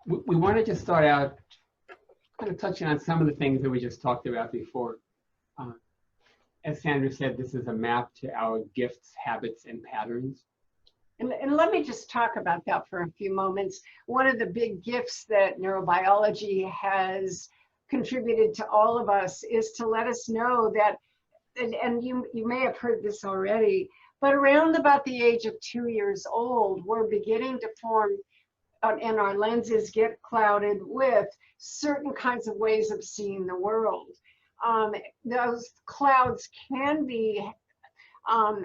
we wanted to start out kind of touching on some of the things that we just talked about before. As Sandra said, this is a map to our gifts, habits, and patterns. And let me just talk about that for a few moments. One of the big gifts that neurobiology has contributed to all of us is to let us know that, and you may have heard this already, but around about the age of 2 years old, we're beginning to form, and our lenses get clouded with certain kinds of ways of seeing the world. Those clouds can be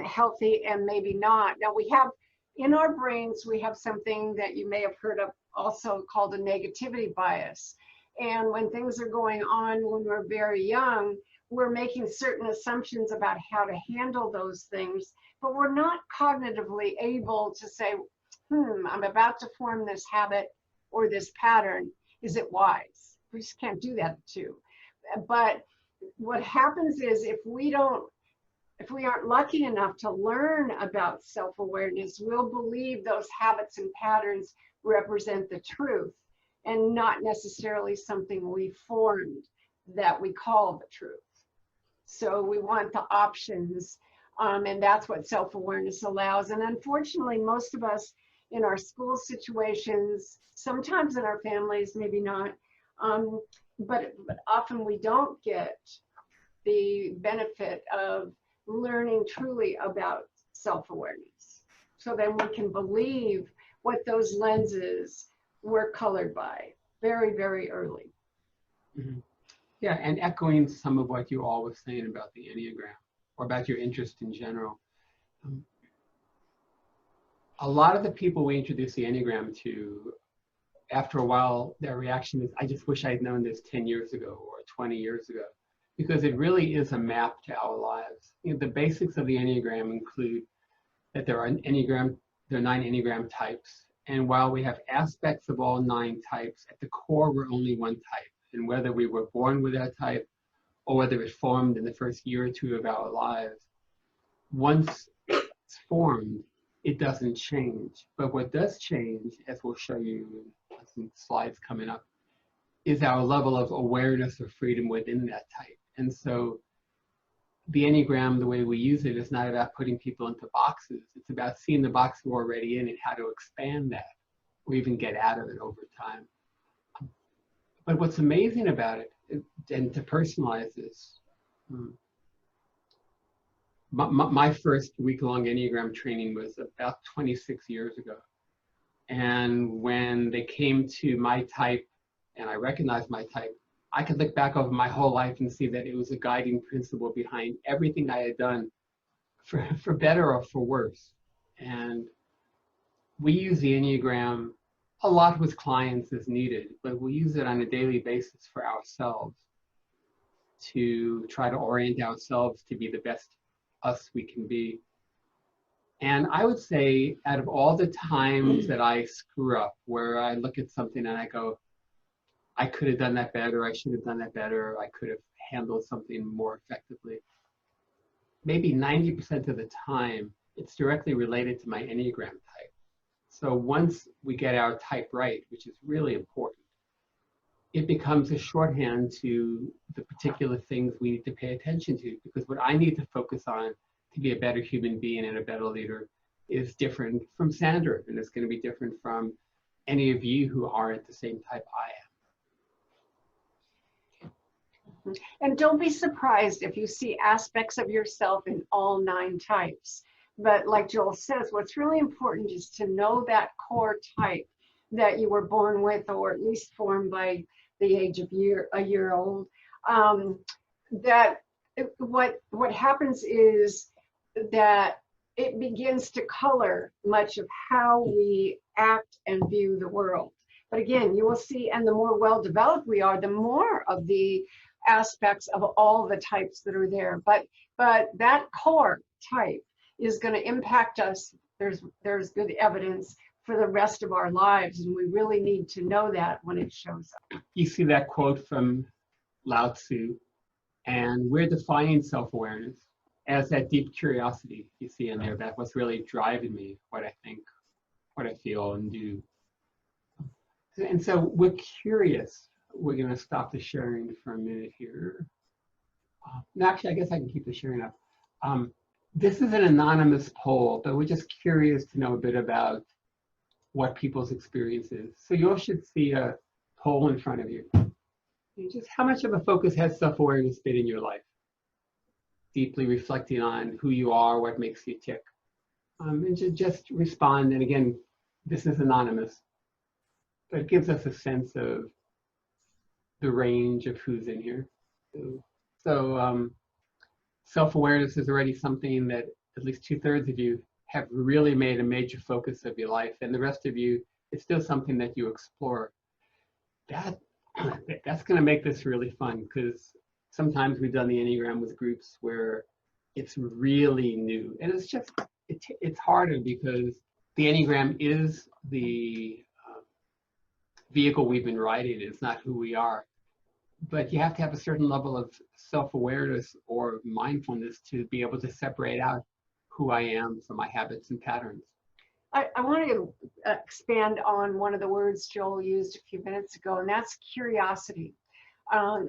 healthy and maybe not. Now we have, in our brains, we have something that you may have heard of also called a negativity bias. And when things are going on when we're very young, we're making certain assumptions about how to handle those things, but we're not cognitively able to say, I'm about to form this habit or this pattern. Is it wise? We just can't do that too. But what happens is if we aren't lucky enough to learn about self-awareness, we'll believe those habits and patterns represent the truth and not necessarily something we formed that we call the truth. So we want the options, and that's what self-awareness allows. And unfortunately, most of us in our school situations, sometimes in our families, maybe not, but often we don't get the benefit of learning truly about self-awareness. So then we can believe what those lenses were colored by very, very early. Mm-hmm. Yeah, and echoing some of what you all were saying about the Enneagram, or about your interest in general. A lot of the people we introduce the Enneagram to, after a while, their reaction is, I just wish I'd known this 10 years ago or 20 years ago, because it really is a map to our lives. You know, the basics of the Enneagram include that there are 9 Enneagram types. And while we have aspects of all 9 types, at the core, we're only one type. And whether we were born with that type or whether it formed in the first year or 2 of our lives, once it's formed, it doesn't change. But what does change, as we'll show you in some slides coming up, is our level of awareness or freedom within that type. And so the Enneagram, the way we use it, is not about putting people into boxes. It's about seeing the box we're already in and how to expand that or even get out of it over time. But what's amazing about it, and to personalize this, my first week-long Enneagram training was about 26 years ago. And when they came to my type, and I recognized my type, I could look back over my whole life and see that it was a guiding principle behind everything I had done, for better or for worse. And we use the Enneagram a lot with clients as needed, but we use it on a daily basis for ourselves to try to orient ourselves to be the best us we can be. And I would say out of all the times that I screw up, where I look at something and I go, I could have done that better, I should have done that better, I could have handled something more effectively, maybe 90% of the time, it's directly related to my Enneagram type. So once we get our type right, which is really important, it becomes a shorthand to the particular things we need to pay attention to, because what I need to focus on to be a better human being and a better leader is different from Sandra, and it's going to be different from any of you who aren't the same type I am. And don't be surprised if you see aspects of yourself in all 9 types. But like Joel says, what's really important is to know that core type that you were born with, or at least formed by the age of a year old. What happens is that it begins to color much of how we act and view the world. But again, you will see, and the more well-developed we are, the more of the aspects of all the types that are there. But that core type is going to impact us. There's good evidence for the rest of our lives, and we really need to know that when it shows up. You see that quote from Lao Tzu, and we're defining self-awareness as that deep curiosity you see in there. That's what's really driving me, what I think, what I feel and do. And so we're curious. We're going to stop the sharing for a minute here. No, actually, I guess I can keep the sharing up. This is an anonymous poll, but we're just curious to know a bit about what people's experience is. So you all should see a poll in front of you. Just how much of a focus has self-awareness been in your life? Deeply reflecting on who you are, what makes you tick. And just respond. And again, this is anonymous, but it gives us a sense of the range of who's in here. So self-awareness is already something that at least 2/3 of you have really made a major focus of your life, and the rest of you, it's still something that you explore. That's going to make this really fun, because sometimes we've done the Enneagram with groups where it's really new, and it's just it's harder because the Enneagram is the vehicle we've been riding. It's not who we are. But you have to have a certain level of self-awareness or mindfulness to be able to separate out who I am from my habits and patterns. I want to expand on one of the words Joel used a few minutes ago, and that's curiosity.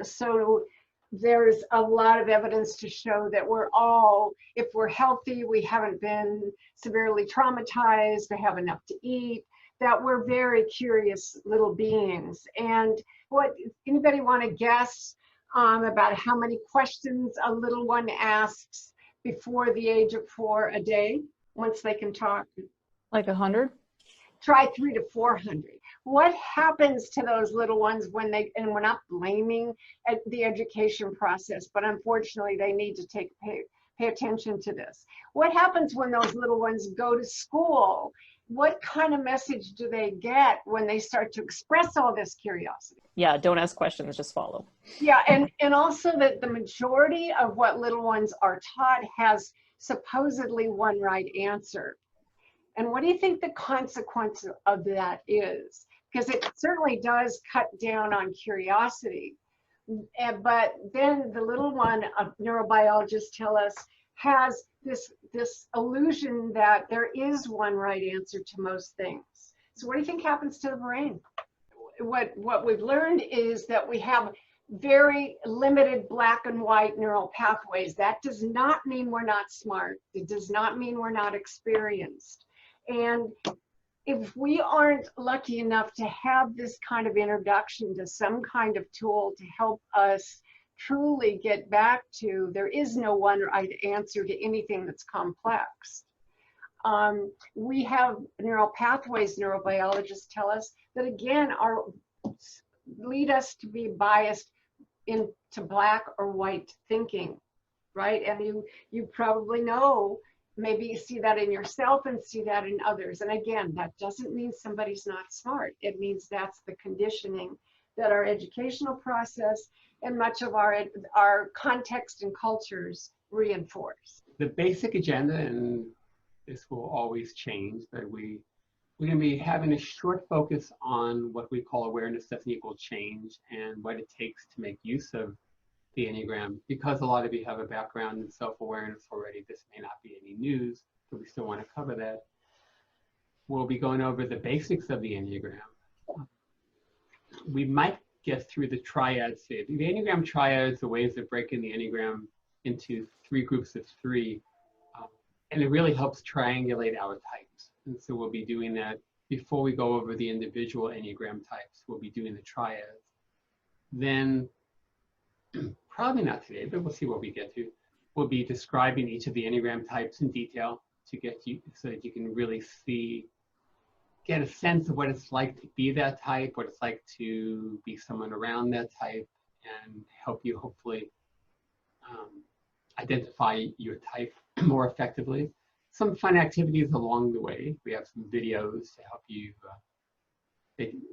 So there's a lot of evidence to show that we're all, if we're healthy, we haven't been severely traumatized, we have enough to eat, that we're very curious little beings. And what, anybody want to guess about how many questions a little one asks before the age of 4 a day, once they can talk? Like 100? Try 300 to 400. What happens to those little ones when they, and we're not blaming the education process, but unfortunately they need to pay attention to this. What happens when those little ones go to school? What kind of message do they get when they start to express all this curiosity? Yeah, don't ask questions, just follow. Yeah, and also that the majority of what little ones are taught has supposedly one right answer. And what do you think the consequence of that is? Because it certainly does cut down on curiosity. But then the little one, neurobiologists tell us, has this illusion that there is one right answer to most things. So what do you think happens to the brain? What we've learned is that we have very limited black and white neural pathways. That does not mean we're not smart. It does not mean we're not experienced. And if we aren't lucky enough to have this kind of introduction to some kind of tool to help us truly get back to, there is no one right answer to anything that's complex. We have neural pathways, neurobiologists tell us, that again lead us to be biased into black or white thinking, right? And you probably know, maybe you see that in yourself and see that in others. And again, that doesn't mean somebody's not smart. It means that's the conditioning that our educational process and much of our context and cultures reinforce. The basic agenda, and this will always change, but we're going to be having a short focus on what we call awareness doesn't equal change and what it takes to make use of the Enneagram. Because a lot of you have a background in self-awareness already, this may not be any news, but we still want to cover that. We'll be going over the basics of the Enneagram. We might get through the triads. The Enneagram triads are ways of breaking the Enneagram into 3 groups of 3. And it really helps triangulate our types. And so we'll be doing that before we go over the individual Enneagram types. We'll be doing the triads. Then, probably not today, but we'll see what we get to. We'll be describing each of the Enneagram types in detail to get you, so that you can really get a sense of what it's like to be that type, what it's like to be someone around that type, and help you hopefully identify your type more effectively. Some fun activities along the way. We have some videos to help you,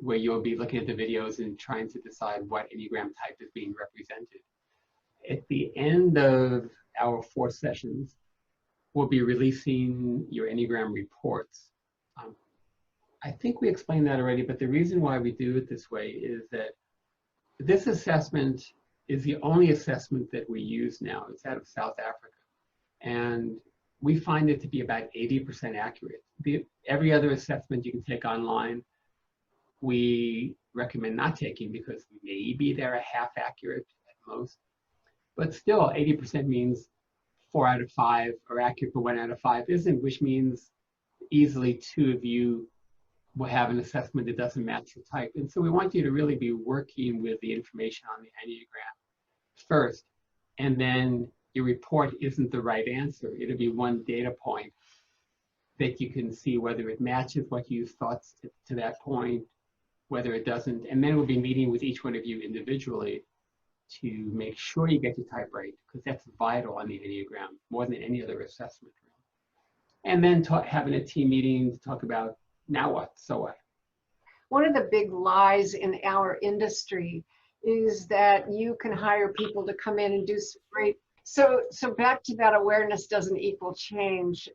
where you'll be looking at the videos and trying to decide what Enneagram type is being represented. At the end of our 4 sessions, we'll be releasing your Enneagram reports. I think we explained that already, but the reason why we do it this way is that this assessment is the only assessment that we use now. It's out of South Africa. And we find it to be about 80% accurate. Every other assessment you can take online, we recommend not taking because maybe they're a half accurate at most. But still, 80% means 4 out of 5 are accurate, but 1 out of 5 isn't, which means easily 2 of you will have an assessment that doesn't match your type. And so we want you to really be working with the information on the Enneagram first, and then your report isn't the right answer. It'll be one data point that you can see whether it matches what you thought to that point, whether it doesn't, and then we'll be meeting with each one of you individually to make sure you get your type right, because that's vital on the Enneagram, more than any other assessment. And then having a team meeting to talk about, now what, so what? One of the big lies in our industry is that you can hire people to come in and do some great. So back to that, awareness doesn't equal change.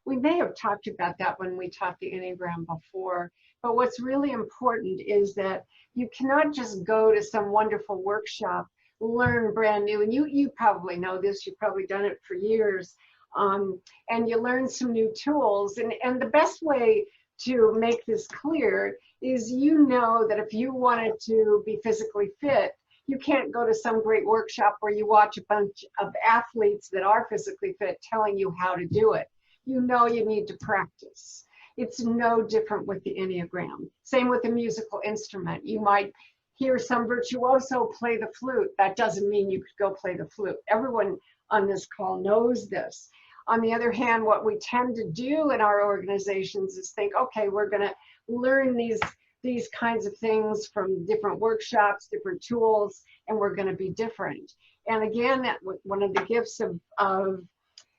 We may have talked about that when we taught the Enneagram before, but what's really important is that you cannot just go to some wonderful workshop, learn brand new, and you probably know this, you've probably done it for years, and you learn some new tools. And the best way to make this clear is, you know, that if you wanted to be physically fit, you can't go to some great workshop where you watch a bunch of athletes that are physically fit telling you how to do it. You know you need to practice. It's no different with the Enneagram. Same with a musical instrument. You might hear some virtuoso play the flute. That doesn't mean you could go play the flute. Everyone on this call knows this. On the other hand, what we tend to do in our organizations is think, okay, we're going to learn these kinds of things from different workshops, different tools, and we're going to be different. And again, one of the gifts of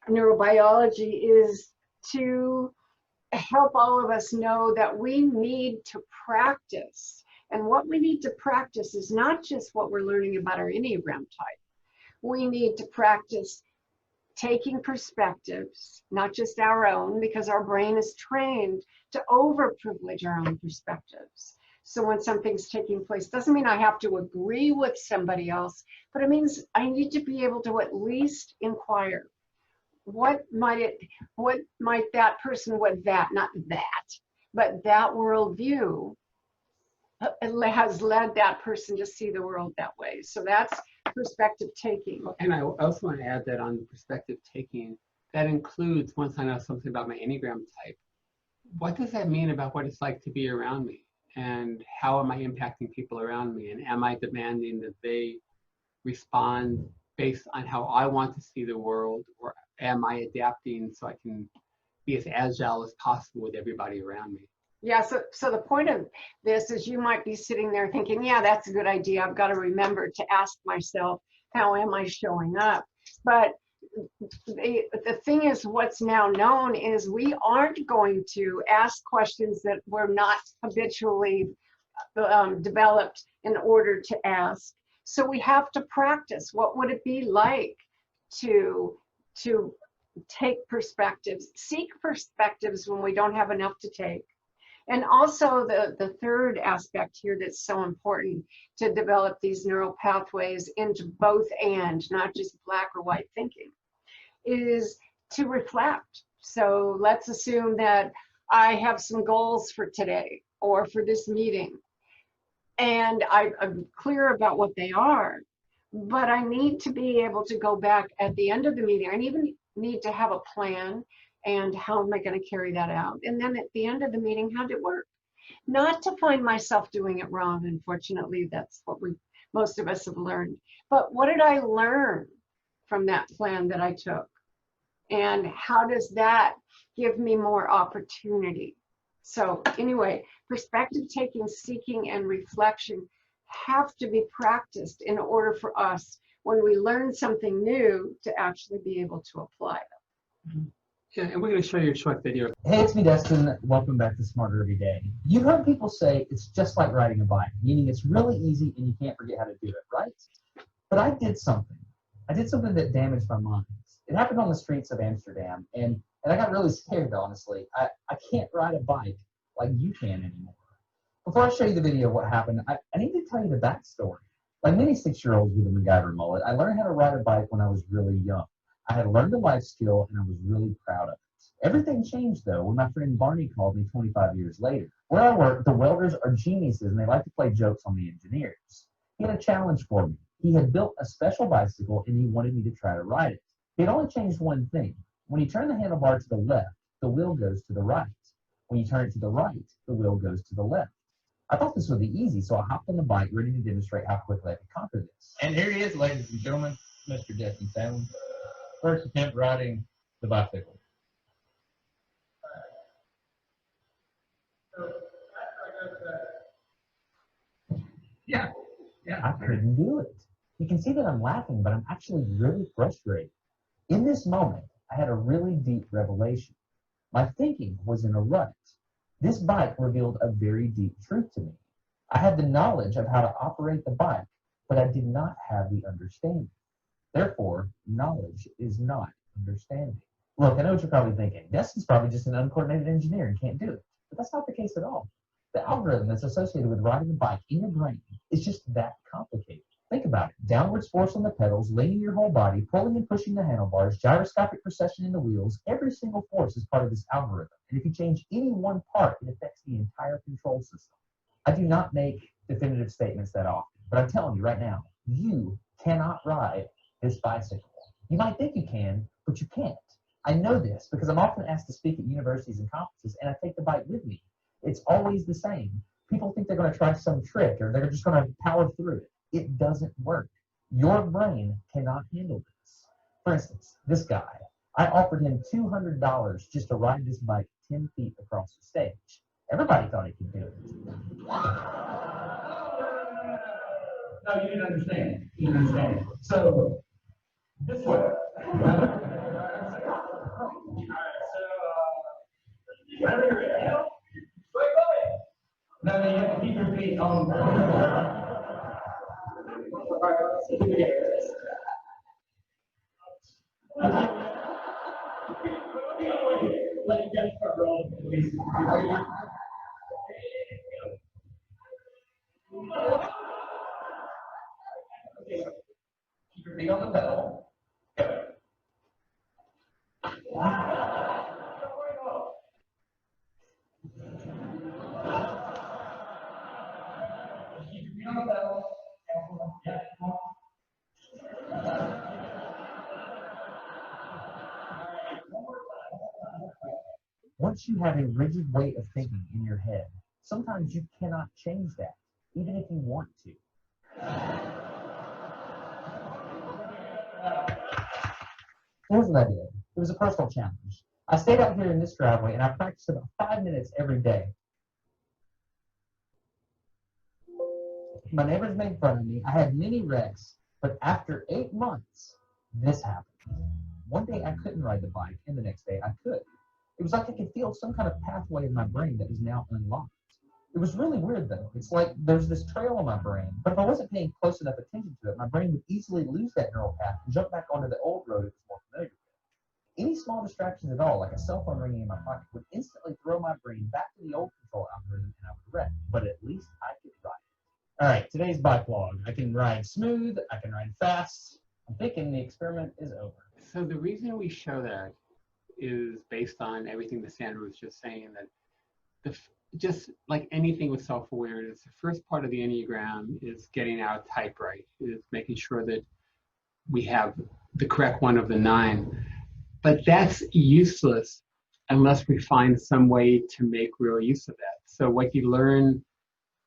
neurobiology is to help all of us know that we need to practice. And what we need to practice is not just what we're learning about our Enneagram type. We need to practice taking perspectives, not just our own, because our brain is trained to overprivilege our own perspectives. So when something's taking place, doesn't mean I have to agree with somebody else, but it means I need to be able to at least inquire. What might that person with that, not that, but that worldview has led that person to see the world that way. So that's perspective taking. And I also want to add that on perspective taking, that includes, once I know something about my Enneagram type, what does that mean about what it's like to be around me? And how am I impacting people around me? And am I demanding that they respond based on how I want to see the world? Or am I adapting so I can be as agile as possible with everybody around me? Yeah, so the point of this is, you might be sitting there thinking, yeah, that's a good idea. I've got to remember to ask myself, how am I showing up? But the thing is, what's now known is we aren't going to ask questions that were not habitually developed in order to ask. So we have to practice. What would it be like to take perspectives, seek perspectives when we don't have enough to take? And also the third aspect here that's so important to develop these neural pathways into both and, not just black or white thinking, is to reflect. So let's assume that I have some goals for today or for this meeting, and I'm clear about what they are, but I need to be able to go back at the end of the meeting. I even need to have a plan. And how am I going to carry that out? And then at the end of the meeting, how did it work? Not to find myself doing it wrong. Unfortunately, that's what most of us have learned. But what did I learn from that plan that I took? And how does that give me more opportunity? So anyway, perspective taking, seeking, and reflection have to be practiced in order for us, when we learn something new, to actually be able to apply it. Mm-hmm. Yeah, and we're going to show you a short video. Hey, it's me, Destin. Welcome back to Smarter Every Day. You've heard people say it's just like riding a bike, meaning it's really easy and you can't forget how to do it, right? But I did something. I did something that damaged my mind. It happened on the streets of Amsterdam, and I got really scared, honestly. I can't ride a bike like you can anymore. Before I show you the video of what happened, I need to tell you the backstory. Like many 6-year-olds with a MacGyver mullet, I learned how to ride a bike when I was really young. I had learned a life skill and I was really proud of it. Everything changed though when my friend Barney called me 25 years later. Where I work, the welders are geniuses and they like to play jokes on the engineers. He had a challenge for me. He had built a special bicycle and he wanted me to try to ride it. He had only changed one thing. When you turn the handlebar to the left, the wheel goes to the right. When you turn it to the right, the wheel goes to the left. I thought this would be easy, so I hopped on the bike ready to demonstrate how quickly I could conquer this. And here he is, ladies and gentlemen, Mr. Jesse Salem. First attempt riding the bicycle. Yeah. I couldn't do it. You can see that I'm laughing, but I'm actually really frustrated. In this moment, I had a really deep revelation. My thinking was in a rut. This bike revealed a very deep truth to me. I had the knowledge of how to operate the bike, but I did not have the understanding. Therefore, knowledge is not understanding. Look, I know what you're probably thinking. Destin's probably just an uncoordinated engineer and can't do it. But that's not the case at all. The algorithm that's associated with riding a bike in your brain is just that complicated. Think about it. Downward force on the pedals, leaning your whole body, pulling and pushing the handlebars, gyroscopic precession in the wheels. Every single force is part of this algorithm. And if you change any one part, it affects the entire control system. I do not make definitive statements that often, but I'm telling you right now, you cannot ride this bicycle. You might think you can, but you can't. I know this because I'm often asked to speak at universities and conferences, and I take the bike with me. It's always the same. People think they're going to try some trick or they're just going to power through it. It doesn't work. Your brain cannot handle this. For instance, this guy, I offered him $200 just to ride this bike 10 feet across the stage. Everybody thought he could do it. No, you didn't understand. You didn't understand. So, this way. Whenever you're ready, no, you have to keep your feet on. Let it get start rolling, please. Keep your feet on the pedal. Go. Once you have a rigid way of thinking in your head, sometimes you cannot change that, even if you want to. Here's what I did. It was a personal challenge. I stayed out here in this driveway and I practiced about 5 minutes every day. My neighbors made fun of me. I had many wrecks, but after 8 months, this happened. One day I couldn't ride the bike, and the next day I could. It was like I could feel some kind of pathway in my brain that was now unlocked. It was really weird though. It's like there's this trail in my brain, but if I wasn't paying close enough attention to it, my brain would easily lose that neural path and jump back onto the old road it was more familiar with. Any small distractions at all, like a cell phone ringing in my pocket, would instantly throw my brain back to the old control algorithm and I would wreck, but at least I could ride it. All right, today's bike log. I can ride smooth, I can ride fast. I'm thinking the experiment is over. So the reason we show that is based on everything that Sandra was just saying, that just like anything with self-awareness, the first part of the Enneagram is getting our type right, is making sure that we have the correct one of the 9. But that's useless unless we find some way to make real use of that. So what you learn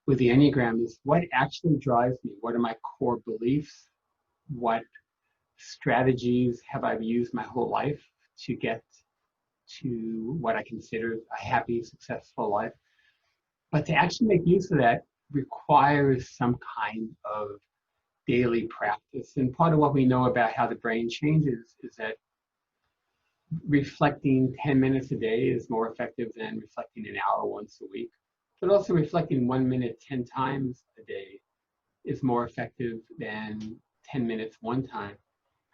with the Enneagram is what actually drives me. What are my core beliefs? What strategies have I used my whole life to get to what I consider a happy, successful life? But to actually make use of that requires some kind of daily practice. And part of what we know about how the brain changes is that reflecting 10 minutes a day is more effective than reflecting an hour once a week. But also reflecting 1 minute 10 times a day is more effective than 10 minutes one time.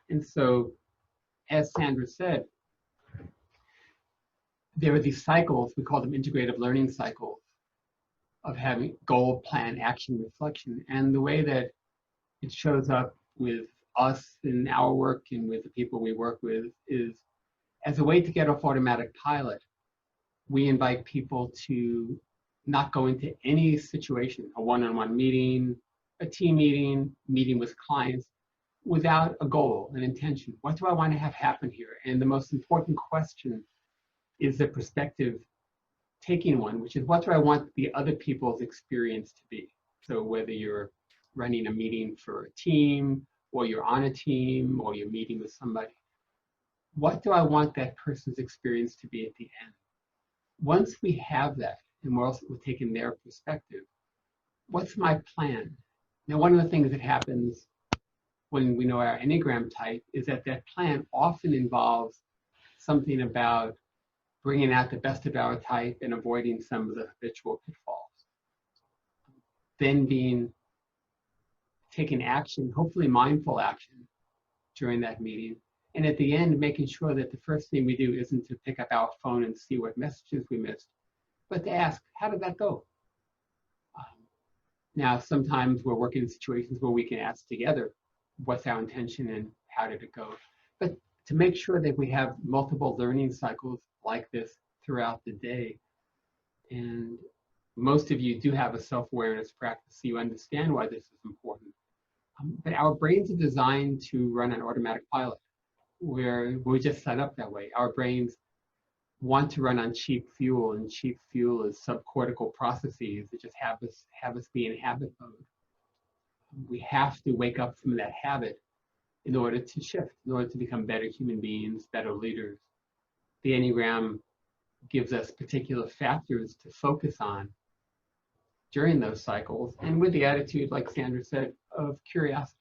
And so, as Sandra said, there are these cycles, we call them integrative learning cycles, of having goal, plan, action, reflection. And the way that it shows up with us in our work and with the people we work with is, as a way to get off automatic pilot, we invite people to not go into any situation, a one-on-one meeting, a team meeting, meeting with clients, without a goal, an intention. What do I want to have happen here? And the most important question is the perspective taking one, which is, what do I want the other people's experience to be? So whether you're running a meeting for a team, or you're on a team, or you're meeting with somebody, what do I want that person's experience to be at the end? Once we have that, and we're taking their perspective, what's my plan? Now, one of the things that happens when we know our Enneagram type is that that plan often involves something about bringing out the best of our type and avoiding some of the habitual pitfalls. Then taking action, hopefully mindful action during that meeting. And at the end, making sure that the first thing we do isn't to pick up our phone and see what messages we missed, but to ask, how did that go? Now, sometimes we're working in situations where we can ask together, what's our intention and how did it go? But to make sure that we have multiple learning cycles like this throughout the day. And most of you do have a self-awareness practice, so you understand why this is important. But our brains are designed to run on automatic pilot, where we're just set up that way. Our brains want to run on cheap fuel, and cheap fuel is subcortical processes that just have us be in habit mode. We have to wake up from that habit in order to shift, in order to become better human beings, better leaders. The Enneagram gives us particular factors to focus on during those cycles, and with the attitude, like Sandra said, of curiosity.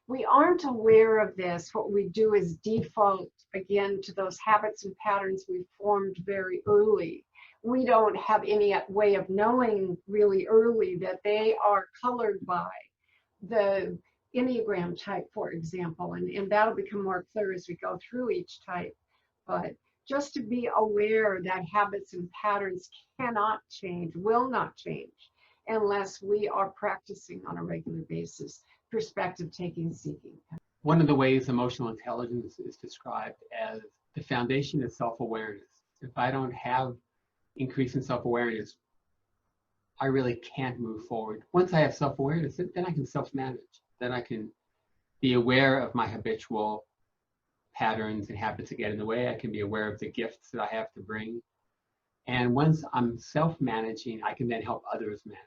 We aren't aware of this. What we do is default again to those habits and patterns we formed very early. We don't have any way of knowing really early that they are colored by the Enneagram type, for example, and that'll become more clear as we go through each type. But just to be aware that habits and patterns cannot change, will not change, unless we are practicing on a regular basis, perspective taking, seeking. One of the ways emotional intelligence is described as the foundation is self-awareness. If I don't have increase in self-awareness, I really can't move forward. Once I have self-awareness, then I can self-manage. Then I can be aware of my habitual patterns and habits that get in the way. I can be aware of the gifts that I have to bring. And once I'm self-managing, I can then help others manage.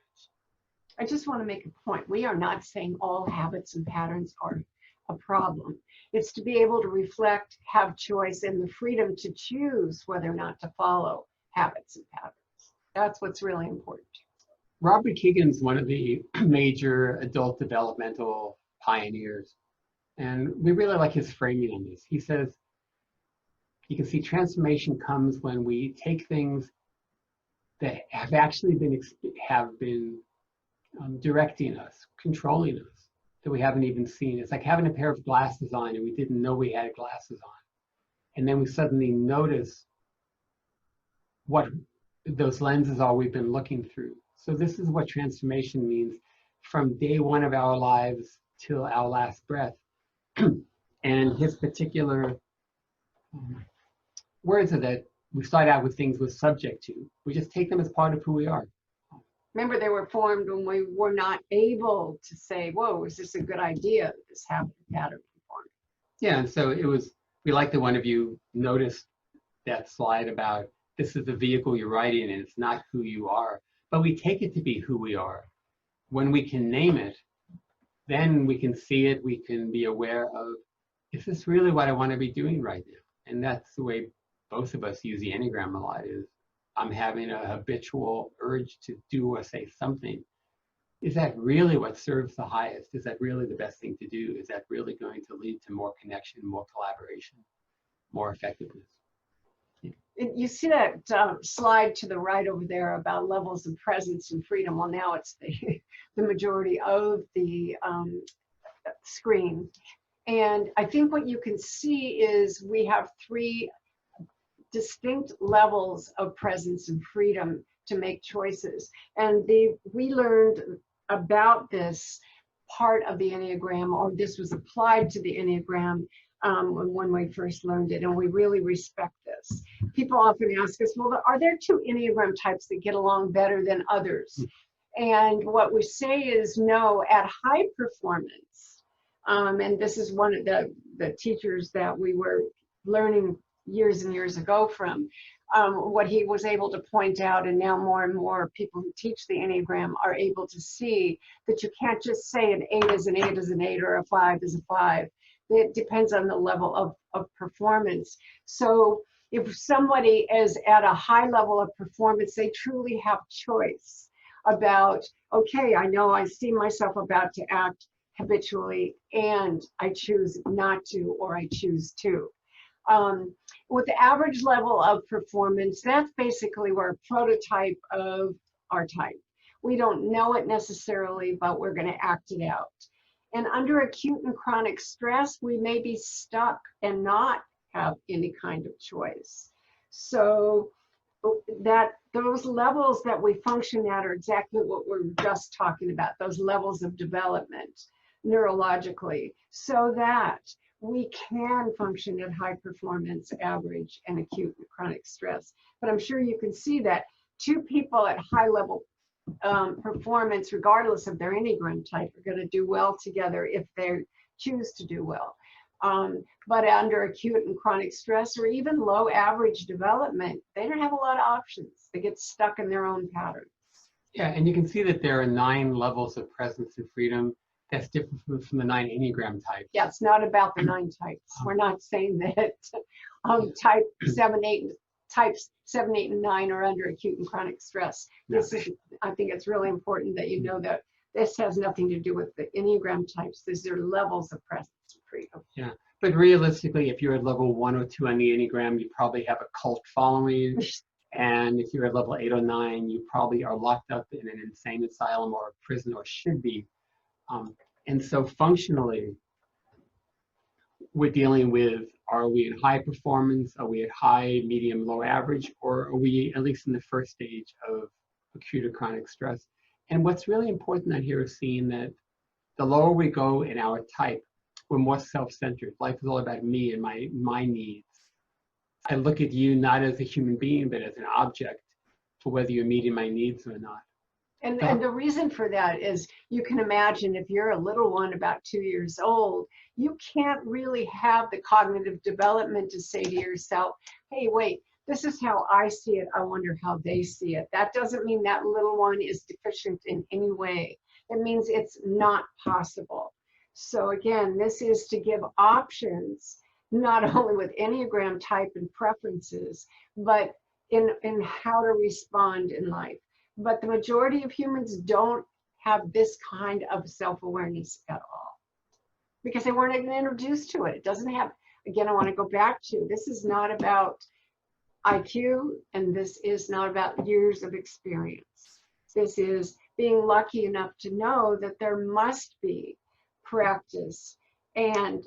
I just want to make a point. We are not saying all habits and patterns are a problem. It's to be able to reflect, have choice, and the freedom to choose whether or not to follow habits and patterns. That's what's really important. Robert Keegan's one of the major adult developmental pioneers, and we really like his framing on this. He says, you can see transformation comes when we take things that have actually been directing us, controlling us, that we haven't even seen. It's like having a pair of glasses on and we didn't know we had glasses on. And then we suddenly notice what those lenses are we've been looking through. So this is what transformation means from day one of our lives till our last breath. And his particular words are that we start out with things we're subject to. We just take them as part of who we are. Remember, they were formed when we were not able to say, whoa, is this a good idea, this habit pattern formed? Yeah, and so we like that one of you noticed that slide about this is the vehicle you're riding in, and it's not who you are. But we take it to be who we are. When we can name it, then we can see it, we can be aware of, is this really what I want to be doing right now? And that's the way both of us use the Enneagram a lot, is I'm having a habitual urge to do or say something. Is that really what serves the highest? Is that really the best thing to do? Is that really going to lead to more connection, more collaboration, more effectiveness? You see that slide to the right over there about levels of presence and freedom. Well, now it's the majority of the screen. And I think what you can see is we have 3 distinct levels of presence and freedom to make choices. And we learned about this part of the Enneagram, or this was applied to the Enneagram when we first learned it, and we really respect this. People often ask us, well, are there two Enneagram types that get along better than others? And what we say is no, at high performance. And this is one of the teachers that we were learning years and years ago from, what he was able to point out, and now more and more people who teach the Enneagram are able to see that you can't just say an 8 is an 8 is an 8 or a 5 is a 5. It depends on the level of performance. So if somebody is at a high level of performance, they truly have choice about, okay, I know I see myself about to act habitually and I choose not to, or I choose to. With the average level of performance, that's basically we're a prototype of our type. We don't know it necessarily, but we're going to act it out. And under acute and chronic stress, we may be stuck and not have any kind of choice. So that those levels that we function at are exactly what we're just talking about, those levels of development neurologically, so that we can function at high performance, average, and acute and chronic stress. But I'm sure you can see that two people at high level performance, regardless of their Enneagram type, are going to do well together if they choose to do well. But under acute and chronic stress, or even low average development, they don't have a lot of options. They get stuck in their own patterns. Yeah, and you can see that there are 9 levels of presence and freedom. That's different from the 9 Enneagram types. Yeah, it's not about the 9 types. We're not saying that types 7, 8, and 9 are under acute and chronic stress. No. I think it's really important that you know that this has nothing to do with the Enneagram types. These are levels of presence and freedom. Yeah, but realistically, if you're at level 1 or 2 on the Enneagram, you probably have a cult following. And if you're at level 8 or 9, you probably are locked up in an insane asylum or a prison, or should be. And so functionally, we're dealing with, are we in high performance? Are we at high, medium, low average? Or are we at least in the first stage of acute or chronic stress? And what's really important out here is seeing that the lower we go in our type, we're more self-centered. Life is all about me and my needs. I look at you not as a human being, but as an object for whether you're meeting my needs or not. And the reason for that is, you can imagine if you're a little one about 2 years old, you can't really have the cognitive development to say to yourself, hey, wait, this is how I see it. I wonder how they see it. That doesn't mean that little one is deficient in any way. It means it's not possible. So again, this is to give options, not only with Enneagram type and preferences, but in how to respond in life. But the majority of humans don't have this kind of self-awareness at all, because they weren't even introduced to it. It doesn't have, again, I want to go back to, this is not about IQ, and this is not about years of experience. This is being lucky enough to know that there must be practice and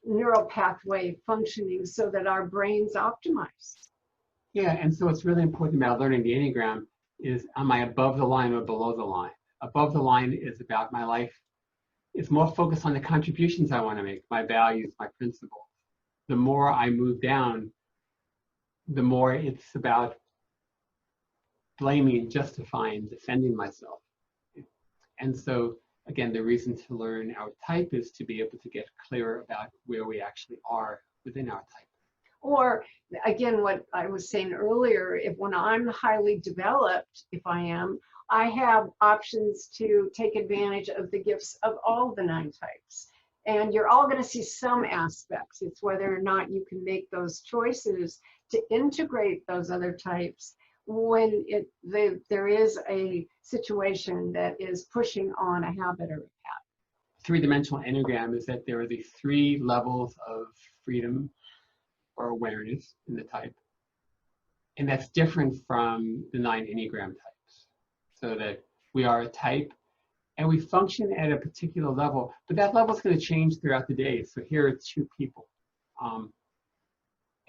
neural pathway functioning so that our brains optimize. Yeah, and so it's really important about learning the Enneagram is, am I above the line or below the line? Above the line is about my life. It's more focused on the contributions I want to make, my values, my principles. The more I move down, the more it's about blaming, justifying, defending myself. And so, again, the reason to learn our type is to be able to get clearer about where we actually are within our type. Or again, what I was saying earlier, if when I'm highly developed, if I am, I have options to take advantage of the gifts of all the 9 types. And you're all going to see some aspects. It's whether or not you can make those choices to integrate those other types when there is a situation that is pushing on a habit or a pattern. 3-dimensional Enneagram is that there are these 3 levels of freedom or awareness in the type. And that's different from the 9 Enneagram types. So that we are a type and we function at a particular level, but that level is going to change throughout the day. So here are 2 people.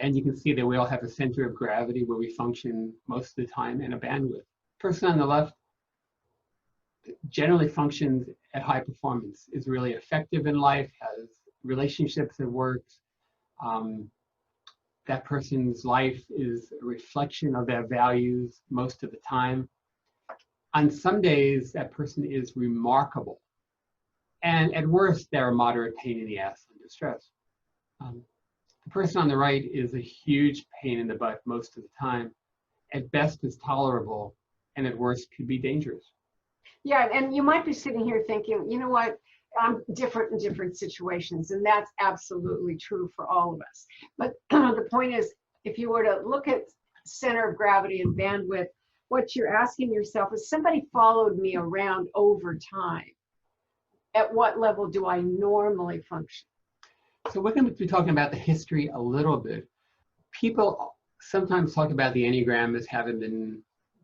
And you can see that we all have a center of gravity where we function most of the time, and a bandwidth. Person on the left, generally functions at high performance, is really effective in life, has relationships that works. That person's life is a reflection of their values most of the time. On some days, that person is remarkable. And at worst, they're a moderate pain in the ass under stress. The person on the right is a huge pain in the butt most of the time. At best, is tolerable, and at worst, could be dangerous. Yeah, and you might be sitting here thinking, you know what, I'm different in different situations, and that's absolutely true for all of us. But the point is, if you were to look at center of gravity and bandwidth, what you're asking yourself is, somebody followed me around over time. At what level do I normally function? So we're going to be talking about the history a little bit. People sometimes talk about the Enneagram as having been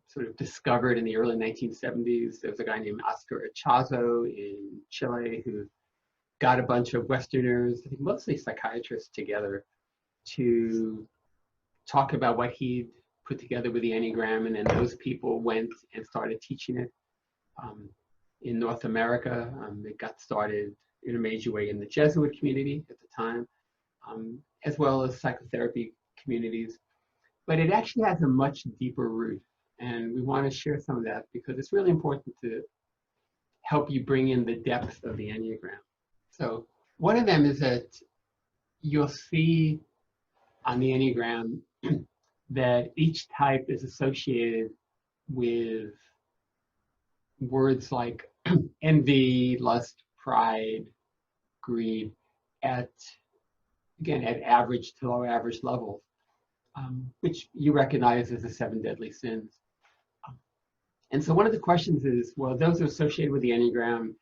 sort of discovered in the early 1970s. There was a guy named Oscar Echazo in Chile who got a bunch of Westerners, I think mostly psychiatrists, together to talk about what he'd put together with the Enneagram, and then those people went and started teaching it in North America. It got started in a major way in the Jesuit community at the time, as well as psychotherapy communities. But it actually has a much deeper root, and we want to share some of that because it's really important to help you bring in the depth of the Enneagram. So one of them is that you'll see on the Enneagram that each type is associated with words like envy, lust, pride, greed at average to low average levels, which you recognize as the 7 deadly sins. And so one of the questions is, well, those are associated with the Enneagram.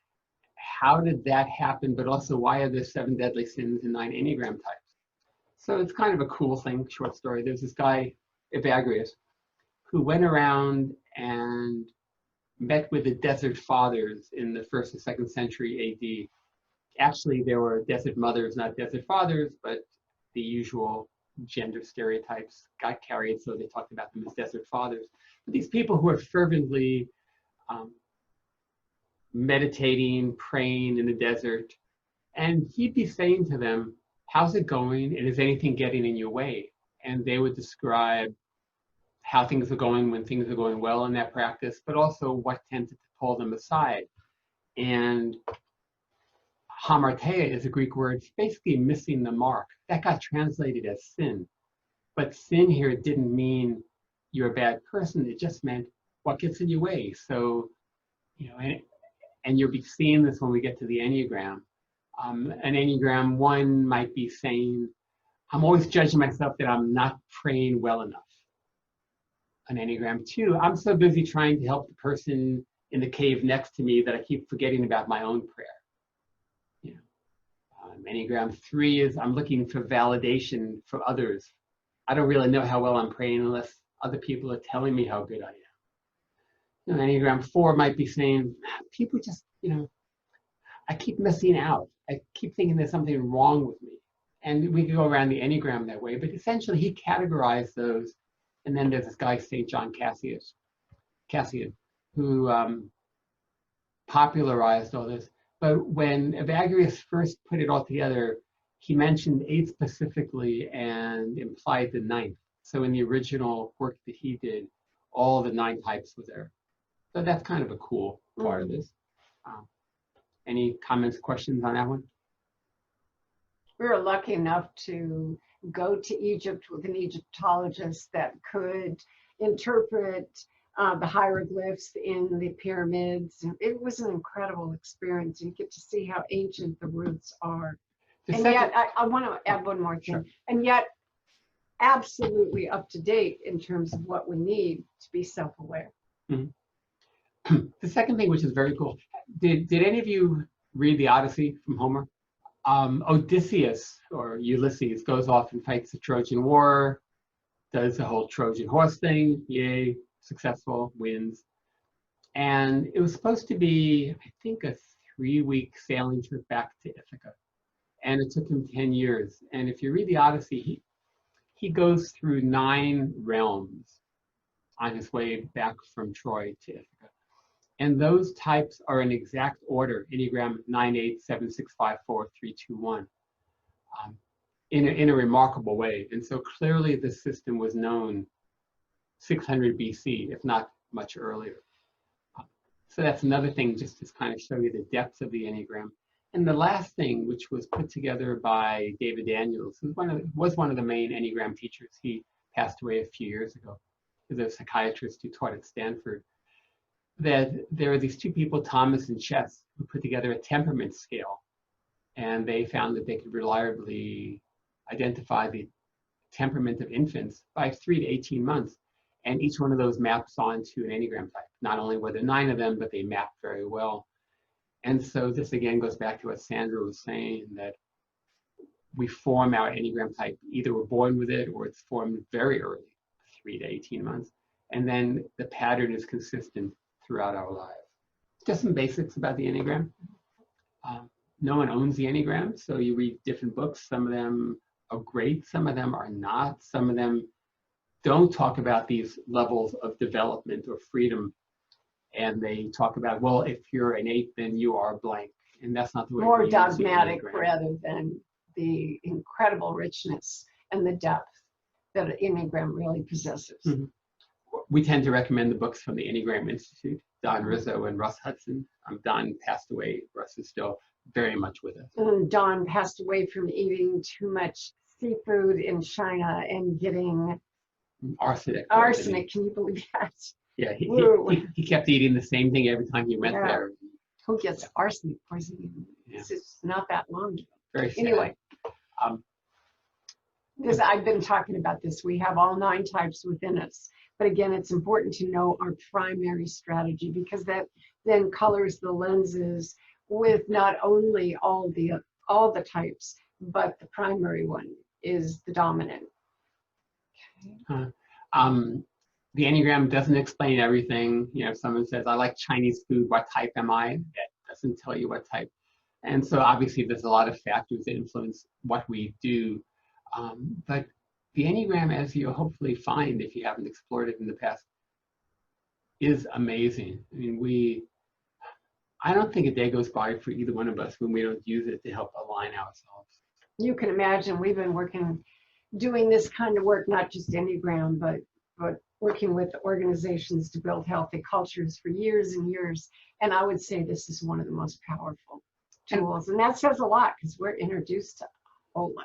How did that happen? But also, why are there 7 deadly sins and 9 Enneagram types? So it's kind of a cool thing, short story. There's this guy, Evagrius, who went around and met with the desert fathers in the 1st and 2nd century AD. Actually, there were desert mothers, not desert fathers, but the usual gender stereotypes got carried, so they talked about them as desert fathers. But these people who are fervently meditating, praying in the desert, and he'd be saying to them, how's it going, and is anything getting in your way? And they would describe how things are going when things are going well in that practice, but also what tended to pull them aside. And hamartia is a Greek word, basically missing the mark. That got translated as sin. But sin here didn't mean you're a bad person. It just meant what gets in your way. So, you know, and you'll be seeing this when we get to the Enneagram. An Enneagram 1 might be saying, I'm always judging myself that I'm not praying well enough. An Enneagram 2, I'm so busy trying to help the person in the cave next to me that I keep forgetting about my own prayer. You know, Enneagram 3 is, I'm looking for validation from others. I don't really know how well I'm praying unless other people are telling me how good I am. You know, Enneagram 4 might be saying, people just, you know, I keep missing out. I keep thinking there's something wrong with me. And we could go around the Enneagram that way, but essentially he categorized those. And then there's this guy, St. John Cassian, who popularized all this. But when Evagrius first put it all together, he mentioned 8 specifically and implied the 9th. So in the original work that he did, all the 9 types were there. So that's kind of a cool part of this. Any comments, questions on that one? We were lucky enough to go to Egypt with an Egyptologist that could interpret the hieroglyphs in the pyramids. It was an incredible experience. You get to see how ancient the roots are. Yet, I want to add one more thing. Sure. And yet, absolutely up to date in terms of what we need to be self-aware. Mm-hmm. The second thing, which is very cool, did any of you read the Odyssey from Homer? Odysseus, or Ulysses, goes off and fights the Trojan War, does the whole Trojan horse thing, yay, successful, wins. And it was supposed to be, I think, a 3-week sailing trip back to Ithaca. And it took him 10 years. And if you read the Odyssey, he goes through 9 realms on his way back from Troy to Ithaca. And those types are in exact order, Enneagram 9, 8, 7, 6, 5, 4, 3, 2, 1, in a remarkable way. And so clearly the system was known 600 BC, if not much earlier. So that's another thing, just to kind of show you the depth of the Enneagram. And the last thing, which was put together by David Daniels, who was one of the main Enneagram teachers. He passed away a few years ago. He was a psychiatrist who taught at Stanford. That there are these two people, Thomas and Chess, who put together a temperament scale. And they found that they could reliably identify the temperament of infants by 3 to 18 months. And each one of those maps onto an Enneagram type. Not only were there 9 of them, but they mapped very well. And so this again goes back to what Sandra was saying, that we form our Enneagram type, either we're born with it or it's formed very early, 3 to 18 months. And then the pattern is consistent throughout our lives. Just some basics about the Enneagram. No one owns the Enneagram, so you read different books. Some of them are great, some of them are not. Some of them don't talk about these levels of development or freedom. And they talk about, well, if you're an 8, then you are blank. And that's not the way More we use the dogmatic Enneagram. rather than the incredible richness and the depth that an Enneagram really possesses. Mhm. We tend to recommend the books from the Enneagram Institute, Don Rizzo and Russ Hudson. Don passed away. Russ is still very much with us. And Don passed away from eating too much seafood in China and getting Arsenic. arsenic. Can you believe that? Yeah, Woo. he kept eating the same thing every time he went Yeah. there. Who gets arsenic poisoning? Yeah. It's just not that long ago. Very sad. Anyway, Um, because I've been talking about this, we have all 9 types within us. But again, it's important to know our primary strategy, because that then colors the lenses with not only all the types, but the primary one is the dominant. The Enneagram doesn't explain everything. You know, if someone says, I like Chinese food, what type am I? That doesn't tell you what type. And so obviously there's a lot of factors that influence what we do. But the Enneagram, as you'll hopefully find if you haven't explored it in the past, is amazing. I mean, I don't think a day goes by for either one of us when we don't use it to help align ourselves. You can imagine we've been doing this kind of work, not just Enneagram, but working with organizations to build healthy cultures for years and years. And I would say this is one of the most powerful tools. And that says a lot, because we're introduced to a whole lot.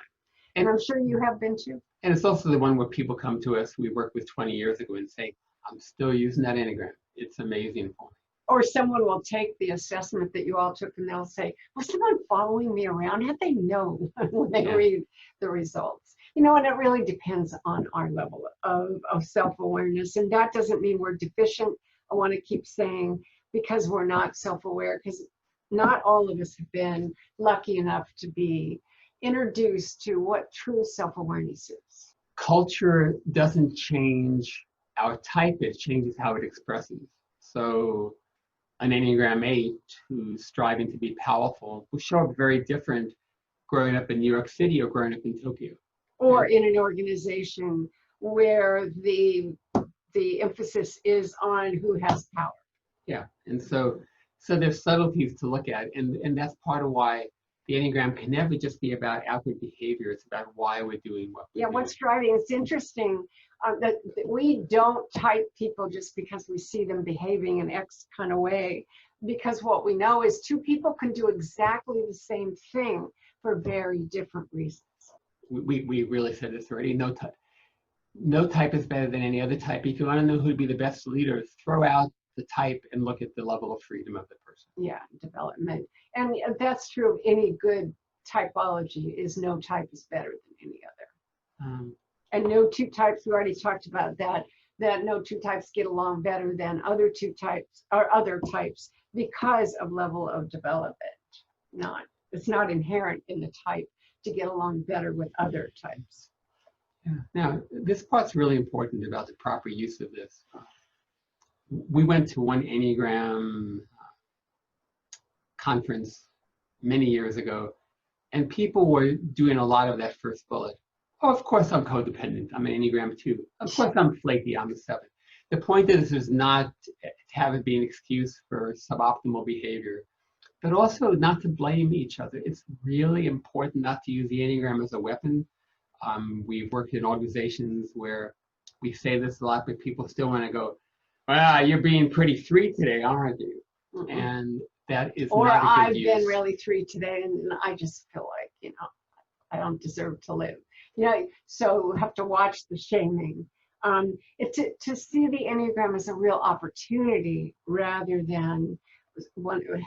And I'm sure you have been too. And it's also the one where people come to us we worked with 20 years ago and say, I'm still using that Enneagram. It's amazing for me. Or someone will take the assessment that you all took and they'll say, was someone following me around? How'd they know when they read the results? You know, and it really depends on our level of self-awareness. And that doesn't mean we're deficient. I want to keep saying, because we're not self-aware, because not all of us have been lucky enough to be introduced to what true self-awareness is. Culture doesn't change our type, it changes how it expresses. So an Enneagram 8 who's striving to be powerful will show up very different growing up in New York City or growing up in Tokyo. Or in an organization where the emphasis is on who has power. Yeah, and so there's subtleties to look at, and that's part of why the Enneagram can never just be about outward behavior. It's about why we're doing what we're doing. What's driving? It's interesting that we don't type people just because we see them behaving in X kind of way, because what we know is 2 people can do exactly the same thing for very different reasons. We really said this already. No type is better than any other type. If you want to know who'd be the best leader, throw out the type and look at the level of freedom of the person. Yeah, development. And that's true of any good typology, is no type is better than any other. And no 2 types, we already talked about that no 2 types get along better than other 2 types or other types because of level of development. It's not inherent in the type to get along better with other types. Yeah. Now, this part's really important about the proper use of this. We went to one Enneagram conference many years ago, and people were doing a lot of that first bullet. Oh, of course I'm codependent. I'm an Enneagram 2. Of course I'm flaky. I'm a 7. the point of this is not to have it be an excuse for suboptimal behavior, but also not to blame each other. It's really important not to use the Enneagram as a weapon. We've worked in organizations where we say this a lot, but people still want to go, well, you're being pretty 3 today, aren't you? Mhm. And that is Or not a good I've use. been really 3 today, and I just feel like, you know, I don't deserve to live. You know, so we have to watch the shaming. To see the Enneagram as a real opportunity rather than